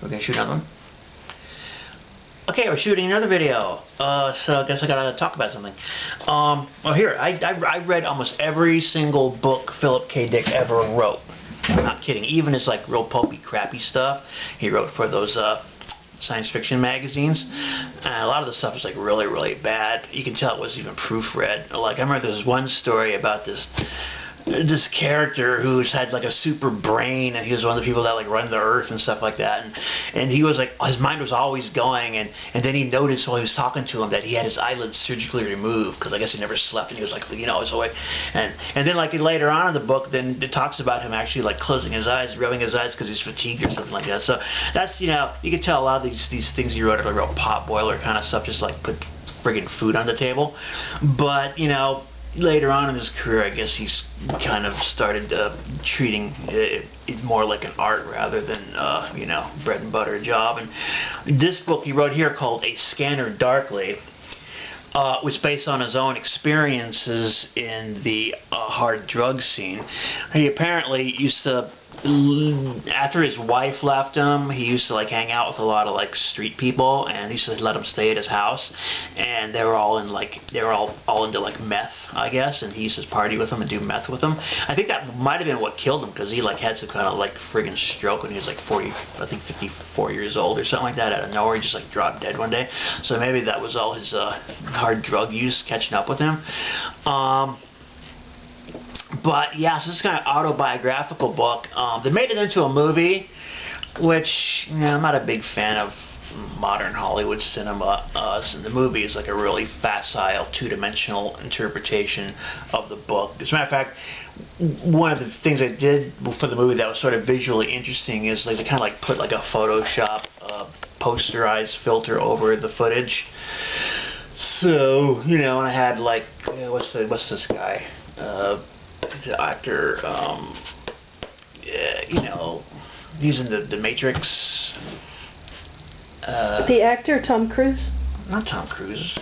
We're gonna shoot another one. Okay, we're shooting another video. So I guess I gotta talk about something. Well, here I read almost every single book Philip K. Dick ever wrote. I'm not kidding. Even his like real pulpy, crappy stuff he wrote for those science fiction magazines. And a lot of the stuff was like really, really bad. You can tell it was even proofread. Like I remember there was one story about this character who's had like a super brain, and he was one of the people that like run the earth and stuff like that, and he was like, his mind was always going, and then he noticed while he was talking to him that he had his eyelids surgically removed because I guess he never slept, and he was like, you know, his whole way, and then like later on in the book, then it talks about him actually like closing his eyes, rubbing his eyes because he's fatigued or something like that. So that's, you know, you can tell a lot of these things he wrote are like real pot boiler kind of stuff, just like put friggin' food on the table. But you know, later on in his career, I guess he's kind of started treating it more like an art rather than, you know, bread and butter job. And this book he wrote here called A Scanner Darkly was based on his own experiences in the hard drug scene. He apparently used to, after his wife left him, he used to like hang out with a lot of like street people, and he used to let them stay at his house, and they were all in like, they were all into like meth, I guess, and he used to party with them and do meth with them. I think that might have been what killed him, because he like had some kind of like friggin' stroke when he was like 40, I think 54 years old or something like that. Out of nowhere he just like dropped dead one day. So maybe that was all his hard drug use catching up with him. But yeah, so this is kind of autobiographical book. They made it into a movie, which, you know, I'm not a big fan of modern Hollywood cinema. So the movie is like a really facile, two-dimensional interpretation of the book. As a matter of fact, one of the things I did for the movie that was sort of visually interesting is like they kind of like put like a Photoshop posterized filter over the footage. So, you know, and I had like, what's this guy? The actor, you know, he's in the Matrix. The actor Tom Cruise? Not Tom Cruise.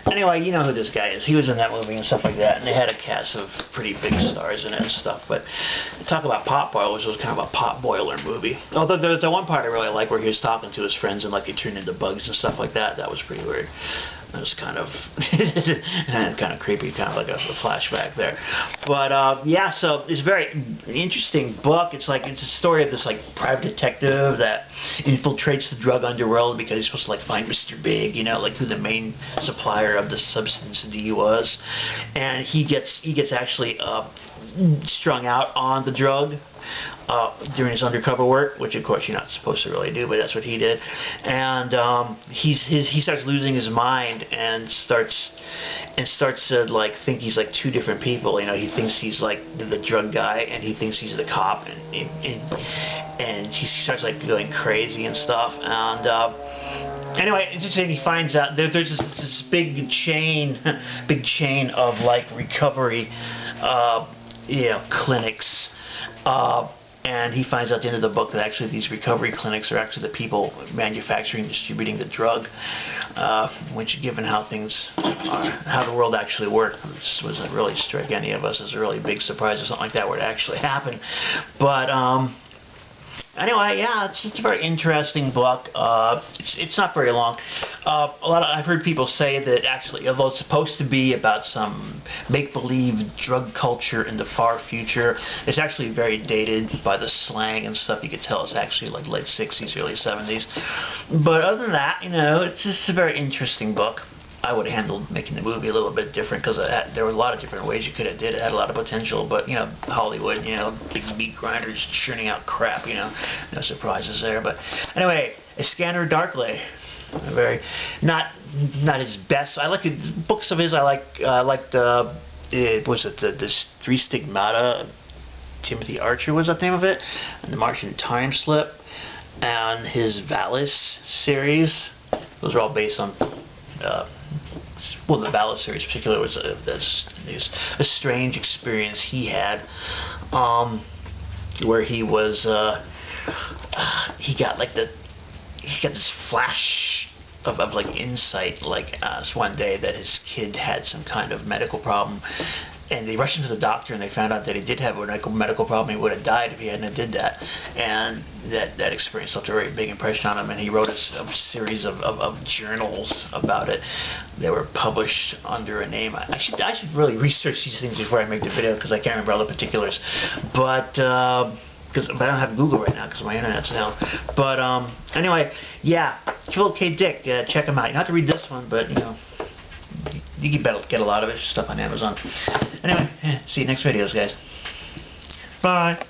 Anyway, you know who this guy is. He was in that movie and stuff like that, and they had a cast of pretty big stars in it and stuff. But talk about pot boilers, it was kind of a pot boiler movie. Although there's that one part I really like where he was talking to his friends and like they turned into bugs and stuff like that. That was pretty weird. That was kind of kind of creepy, kind of like a flashback there. But yeah, so it's a very interesting book. It's like, it's a story of this like private detective that infiltrates the drug underworld because he's supposed to like find Mr. Big, you know, like who the main supplier of the substance D was, and he gets actually strung out on the drug during his undercover work, which of course you're not supposed to really do, but that's what he did. And he starts losing his mind and starts to like think he's like two different people. You know, he thinks he's like the drug guy, and he thinks he's the cop, and he starts like going crazy and stuff. And anyway, it's interesting. He finds out there's this big chain of like recovery, you know, clinics. And he finds out at the end of the book that actually these recovery clinics are actually the people manufacturing and distributing the drug, which, given how things are, how the world actually works, wasn't really strike any of us as a really big surprise or something like that were to actually happen. But anyway, yeah, it's a very interesting book. It's not very long. I've heard people say that actually, although it's supposed to be about some make-believe drug culture in the far future, it's actually very dated by the slang and stuff. You could tell it's actually like late 60s, early 70s. But other than that, you know, it's just a very interesting book. I would have handled making the movie a little bit different because there were a lot of different ways you could have did it. It had a lot of potential, but you know, Hollywood, you know, big meat grinders churning out crap, you know, no surprises there. But anyway, A Scanner Darkly, very not his best. I like books of his. I liked was it the Three Stigmata? Timothy Archer was that the name of it, and the Martian Time Slip, and his Valis series. Those are all based on. Well, the Valis series in particular was a strange experience he had, where he was he got this flash of like insight, like one day that his kid had some kind of medical problem, and they rushed him to the doctor, and they found out that he did have a medical problem. He would have died if he hadn't did that. And that experience left a very big impression on him. And he wrote a series of journals about it. They were published under a name. I should really research these things before I make the video, because I can't remember all the particulars. But I don't have Google right now because my internet's down. But anyway, yeah, Philip K. Dick, check him out. You don't have to read this one, but you know, you can get a lot of his stuff on Amazon. Anyway, see you next videos, guys. Bye.